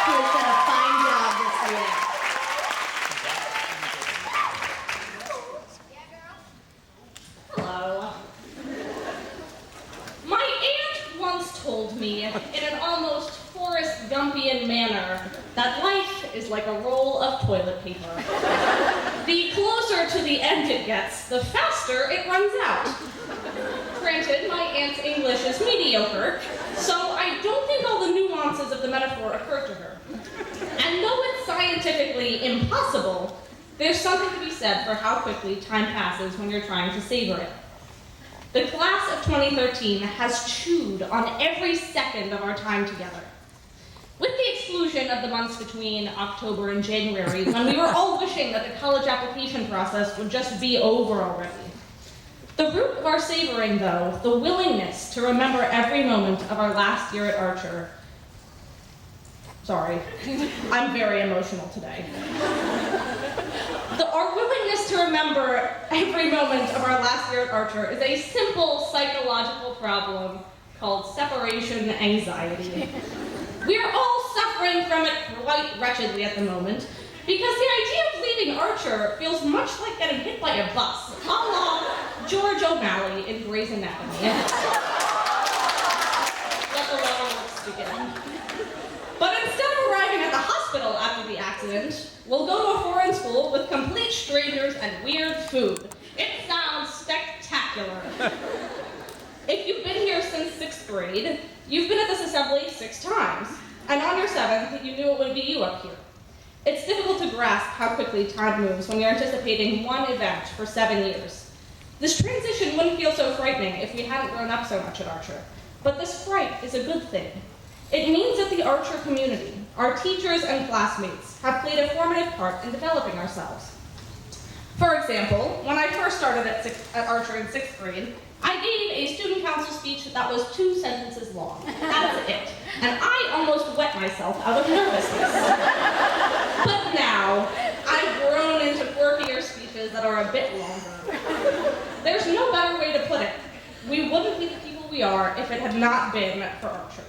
who has done a fine job this year. Hello. My aunt once told me, in an almost Forrest Gumpian manner, that life is like a roll of toilet paper. The closer to the end it gets, the faster it runs out. Granted, my aunt's English is mediocre, so I don't think all the nuances of the metaphor occur to her. And though it's scientifically impossible, there's something to be said for how quickly time passes when you're trying to savor it. The class of 2013 has chewed on every second of our time together. With the exclusion of the months between October and January, when we were all wishing that the college application process would just be over already. The root of our savoring, though, the willingness to remember every moment of our last year at Archer. Sorry, I'm very emotional today. Our willingness to remember every moment of our last year at Archer is a simple psychological problem called separation anxiety. We are all suffering from it quite wretchedly at the moment because the idea of leaving Archer feels much like getting hit by a bus, a la George O'Malley in Grey's Anatomy. Let the waterworks begin. But instead of arriving at the hospital after the accident, we'll go to a foreign school with complete strangers and weird food. It sounds spectacular. If you've been here since 6th grade, you've been at this assembly 6 times, and on your 7th, you knew it would be you up here. It's difficult to grasp how quickly time moves when you're anticipating one event for 7 years. This transition wouldn't feel so frightening if we hadn't grown up so much at Archer, but this fright is a good thing. It means that the Archer community, our teachers and classmates, have played a formative part in developing ourselves. For example, when I first started at Archer in 6th grade, I gave a student council speech that was 2 sentences long. That's it. And I almost wet myself out of nervousness. But now, I've grown into quirkier speeches that are a bit longer. There's no better way to put it. We wouldn't be the people we are if it had not been for Archer.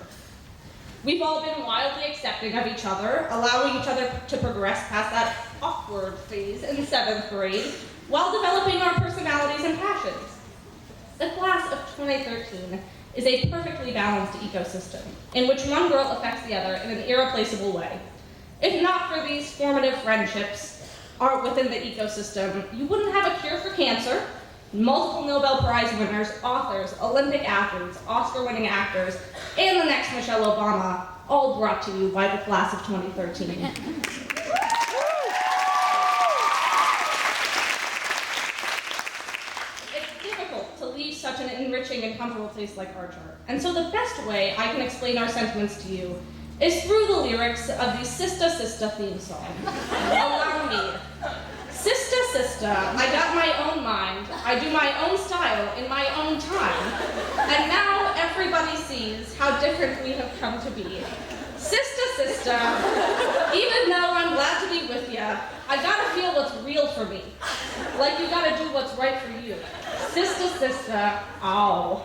We've all been wildly accepting of each other, allowing each other to progress past that awkward phase in 7th grade, while developing our personalities and passions. The class of 2013 is a perfectly balanced ecosystem, in which one girl affects the other in an irreplaceable way. If not for these formative friendships within the ecosystem, you wouldn't have a cure for cancer, multiple Nobel Prize winners, authors, Olympic athletes, Oscar-winning actors, and the next Michelle Obama, all brought to you by the class of 2013. It's difficult to leave such an enriching and comfortable place like Archer, and so the best way I can explain our sentiments to you is through the lyrics of the Sista Sista theme song. Allow me. Sista, sista, I got my own mind. I do my own style in my own time. And now everybody sees how different we have come to be. Sista, sista, even though I'm glad to be with ya, I gotta feel what's real for me. Like you gotta do what's right for you. Sista, sista, ow.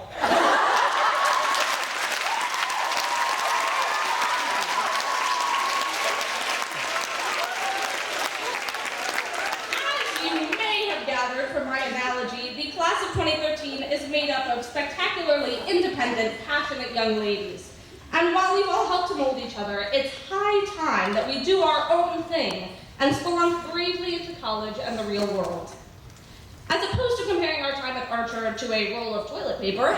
From my analogy, the class of 2013 is made up of spectacularly independent, passionate young ladies. And while we've all helped to mold each other, it's high time that we do our own thing and spelunk bravely into college and the real world. As opposed to comparing our time at Archer to a roll of toilet paper,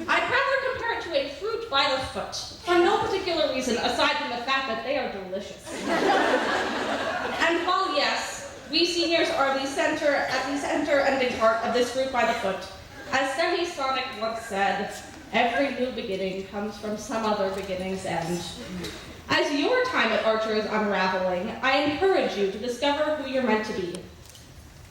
I'd rather compare it to a fruit by the foot, for no particular reason aside from the fact that they are delicious. And while yes, we seniors are the center and big heart of this fruit by the foot. As Semisonic once said, every new beginning comes from some other beginning's end. As your time at Archer is unraveling, I encourage you to discover who you're meant to be.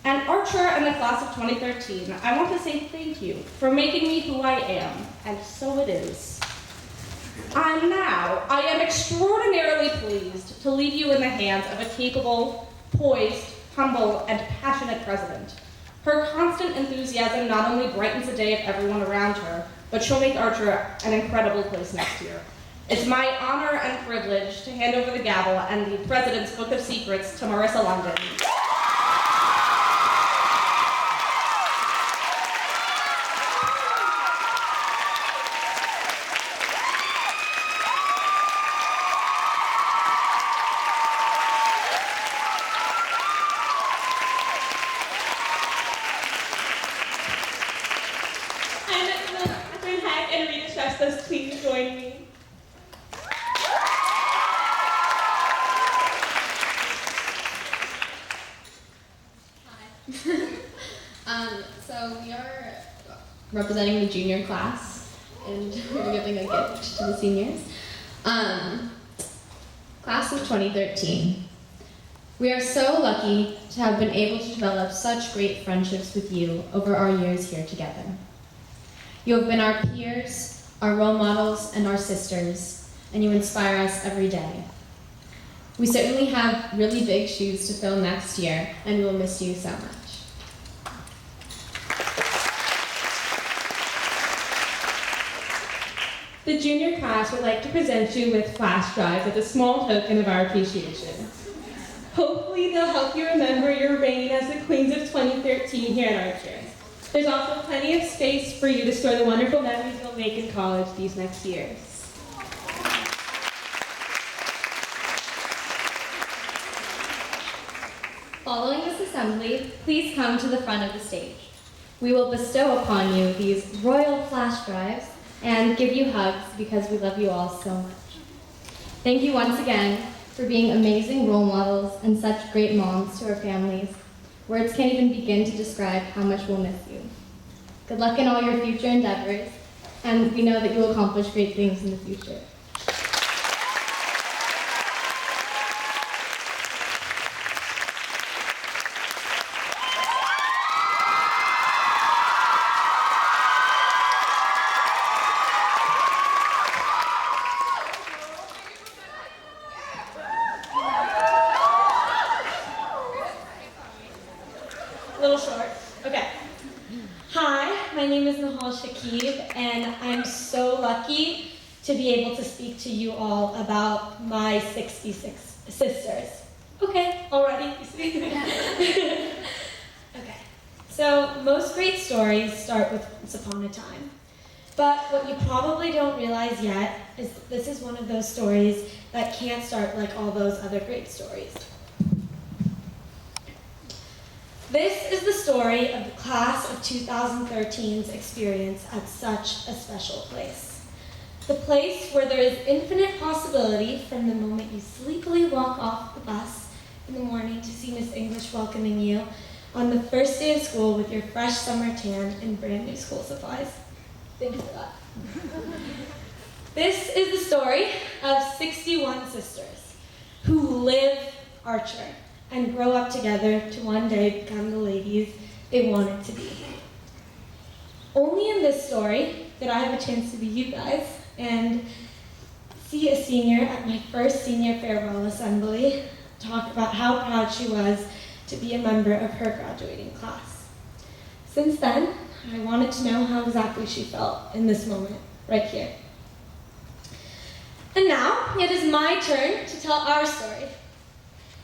And Archer and the class of 2013, I want to say thank you for making me who I am, and so it is. I am extraordinarily pleased to leave you in the hands of a capable, poised, humble, and passionate president. Her constant enthusiasm not only brightens the day of everyone around her, but she'll make Archer an incredible place next year. It's my honor and privilege to hand over the gavel and the President's Book of Secrets to Marissa London. Please join me. So we are representing the junior class, and we're giving a gift to the seniors. Class of 2013. We are so lucky to have been able to develop such great friendships with you over our years here together. You have been our peers, our role models, and our sisters, and you inspire us every day. We certainly have really big shoes to fill next year, and we will miss you so much. The junior class would like to present you with flash drives as a small token of our appreciation. Hopefully they'll help you remember your reign as the Queens of 2013 here at Archer. There's also plenty of space for you to store the wonderful memories you'll make in college these next years. Following this assembly, please come to the front of the stage. We will bestow upon you these royal flash drives and give you hugs because we love you all so much. Thank you once again for being amazing role models and such great moms to our families. Words can't even begin to describe how much we'll miss you. Good luck in all your future endeavors, and we know that you will accomplish great things in the future. A little short. Okay. Hi, my name is Nahal Shakib, and I'm so lucky to be able to speak to you all about my 66 sisters. Okay, already? Okay. So, most great stories start with once upon a time. But what you probably don't realize yet is that this is one of those stories that can't start like all those other great stories. This is the story of the class of 2013's experience at such a special place. The place where there is infinite possibility from the moment you sleepily walk off the bus in the morning to see Miss English welcoming you on the first day of school with your fresh summer tan and brand new school supplies. Thank you for that. This is the story of 61 sisters who live Archer and grow up together to one day become the ladies they wanted to be. Only in this story did I have a chance to be you guys and see a senior at my first senior farewell assembly talk about how proud she was to be a member of her graduating class. Since then, I wanted to know how exactly she felt in this moment, right here. And now, it is my turn to tell our story.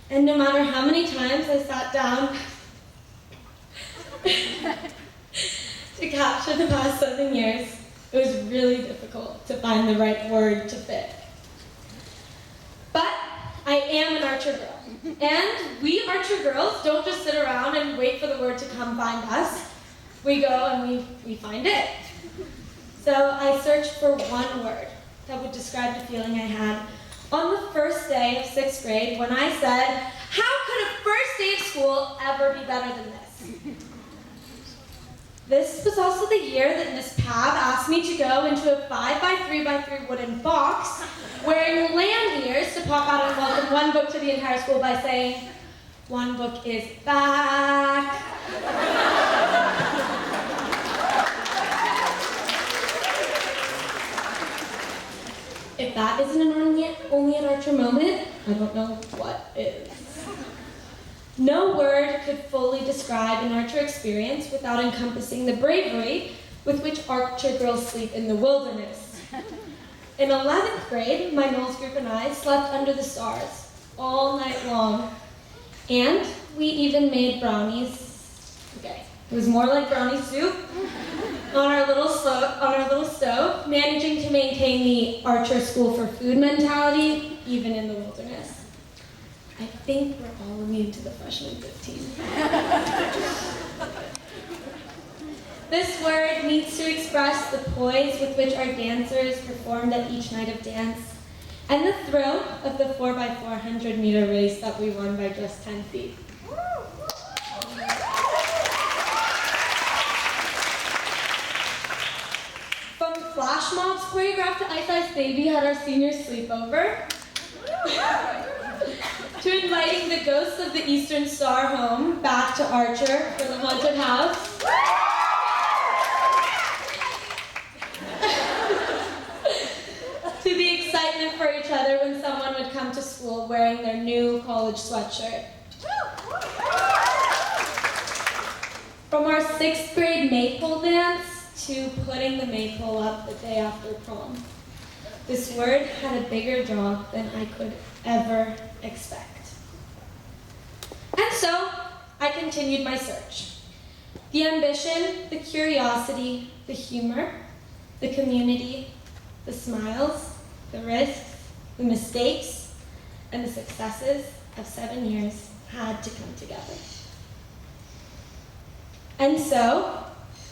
And no matter how many times I sat down to capture the past 7 years, it was really difficult to find the right word to fit. But I am an Archer girl. And we Archer girls don't just sit around and wait for the word to come find us. We go and we find it. So I searched for one word that would describe the feeling I had on the first day of 6th grade when I said, how could a first day of school ever be better than this? This was also the year that Miss Pav asked me to go into a 5x3x3 wooden box wearing land ears to pop out and welcome one book to the entire school by saying, one book is back. If that isn't an only an Archer moment, I don't know what is. No word could fully describe an Archer experience without encompassing the bravery with which Archer girls sleep in the wilderness. in 11th grade, my Knowles group and I slept under the stars all night long. And we even made brownies. Okay, it was more like brownie soup on our little stove, managing to maintain the Archer School for Food mentality, even in the wilderness. I think we're all immune to the freshman 15. This word needs to express the poise with which our dancers performed at each night of dance, and the thrill of the 4x400 meter race that we won by just 10 feet. From flash mobs choreographed to Ice Ice Baby at our senior sleepover, to inviting the ghosts of the Eastern Star home back to Archer for the haunted house, to the excitement for each other when someone would come to school wearing their new college sweatshirt. From our 6th grade maypole dance to putting the maypole up the day after prom. This word had a bigger draw than I could ever expect. And so, I continued my search. The ambition, the curiosity, the humor, the community, the smiles, the risks, the mistakes, and the successes of 7 years had to come together. And so,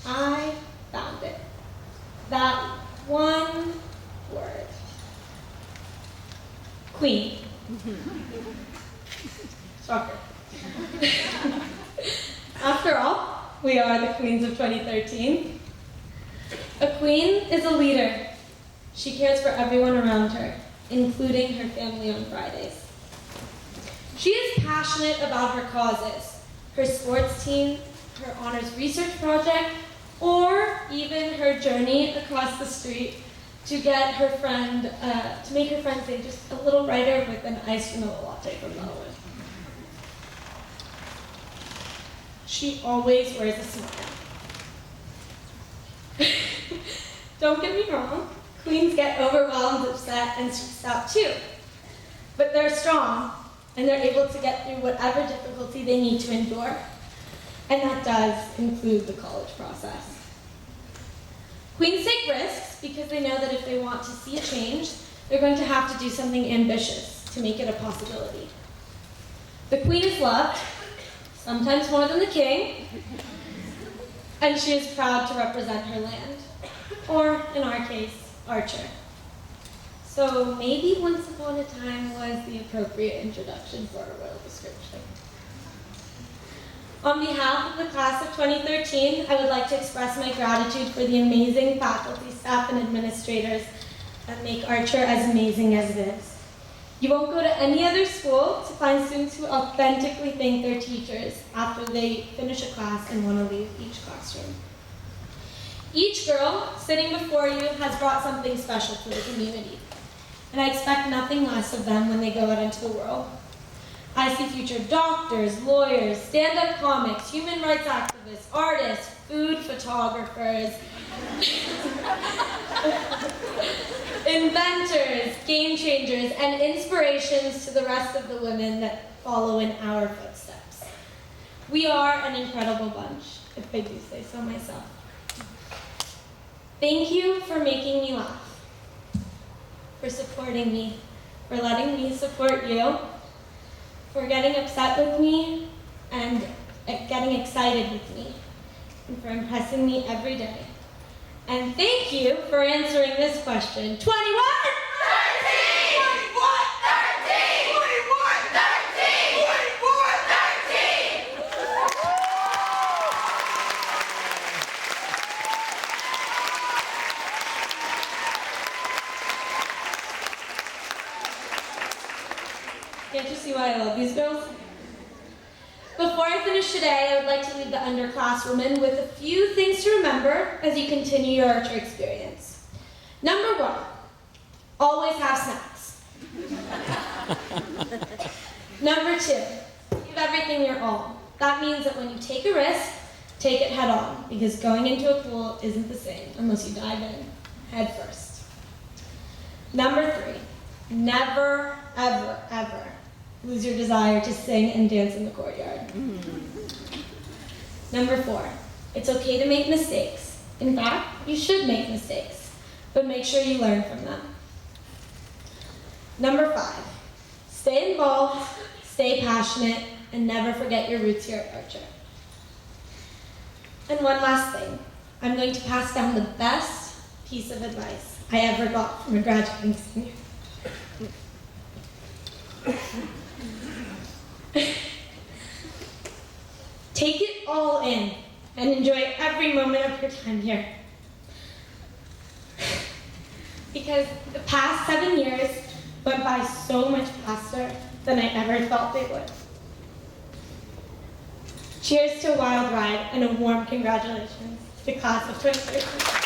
I found it. That one word. Queen. Shocker. After all, we are the queens of 2013. A queen is a leader. She cares for everyone around her, including her family on Fridays. She is passionate about her causes, her sports team, her honors research project, or even her journey across the street to get her friend, to make her friend say just a little writer with an iced vanilla latte from Melwood. She always wears a smile. Don't get me wrong, queens get overwhelmed, upset, and stressed out too. But they're strong, and they're able to get through whatever difficulty they need to endure. And that does include the college process. Queens take risks because they know that if they want to see a change, they're going to have to do something ambitious to make it a possibility. The queen is loved, sometimes more than the king, and she is proud to represent her land, or in our case, Archer. So maybe once upon a time was the appropriate introduction for a royal description. On behalf of the class of 2013, I would like to express my gratitude for the amazing faculty, staff, and administrators that make Archer as amazing as it is. You won't go to any other school to find students who authentically thank their teachers after they finish a class and want to leave each classroom. Each girl sitting before you has brought something special to the community, and I expect nothing less of them when they go out into the world. I see future doctors, lawyers, stand-up comics, human rights activists, artists, food photographers, inventors, game changers, and inspirations to the rest of the women that follow in our footsteps. We are an incredible bunch, if I do say so myself. Thank you for making me laugh, for supporting me, for letting me support you, for getting upset with me and getting excited with me, and for impressing me every day. And thank you for answering this question. 21? 13! 21, 13! 21, 13! 24, 13! Can't you see why I love these girls? Before I finish today, I would like to leave the underclasswomen with a few things to remember as you continue your Archer experience. Number 1, always have snacks. Number 2, give everything your all. That means that when you take a risk, take it head on, because going into a pool isn't the same unless you dive in head first. Number 3, never, ever, ever lose your desire to sing and dance in the courtyard. Number 4, it's okay to make mistakes. In fact, you should make mistakes, but make sure you learn from them. Number 5, stay involved, stay passionate, and never forget your roots here at Archer. And one last thing, I'm going to pass down the best piece of advice I ever got from a graduating senior. Take it all in and enjoy every moment of your time here. Because the past 7 years went by so much faster than I ever thought they would. Cheers to a wild ride and a warm congratulations to the class of 2013.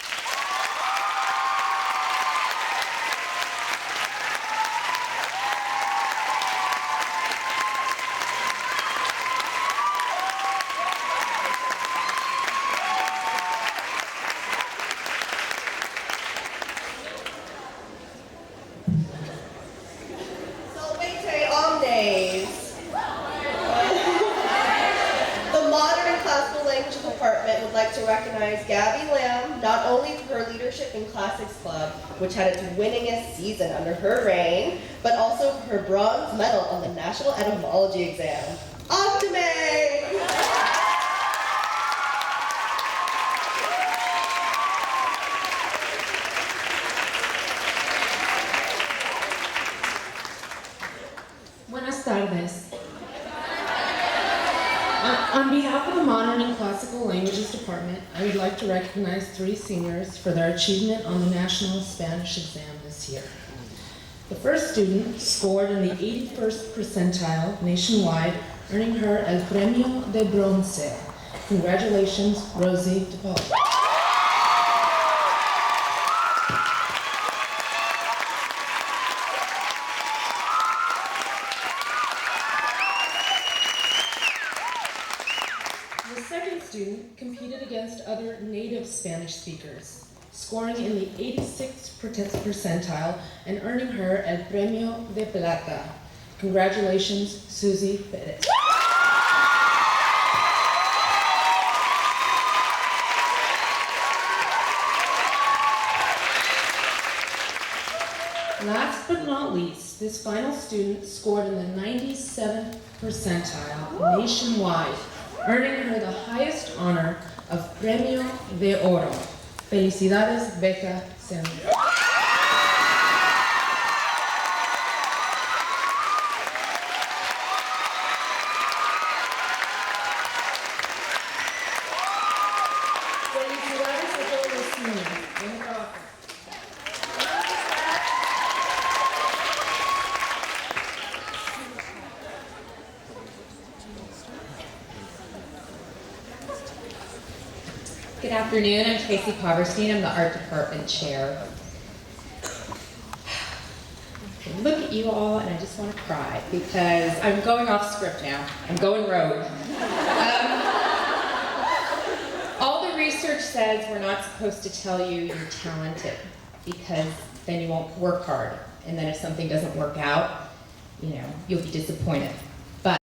Which had its winningest season under her reign, but also for her bronze medal on the National Etymology exam. Optime! Buenas tardes. On behalf of the Modern and Classical Languages Department, I would like to recognize 3 seniors for their achievement on the National Spanish exam this year. The first student scored in the 81st percentile nationwide, earning her El Premio de Bronce. Congratulations, Rosie DePaul. The second student competed against other native Spanish speakers, scoring in the 86th percentile and earning her El Premio de Plata. Congratulations, Susie Perez. Last but not least, this final student scored in the 97th percentile nationwide, earning her the highest honor of Premio de Oro. Felicidades, Becca Sandra. Felicidades a todos los niños. Buen trabajo. Good afternoon, I'm Tracy Poverstein, I'm the Art Department Chair. I look at you all and I just want to cry because I'm going off script now. I'm going rogue. All the research says we're not supposed to tell you you're talented because then you won't work hard. And then if something doesn't work out, you'll be disappointed.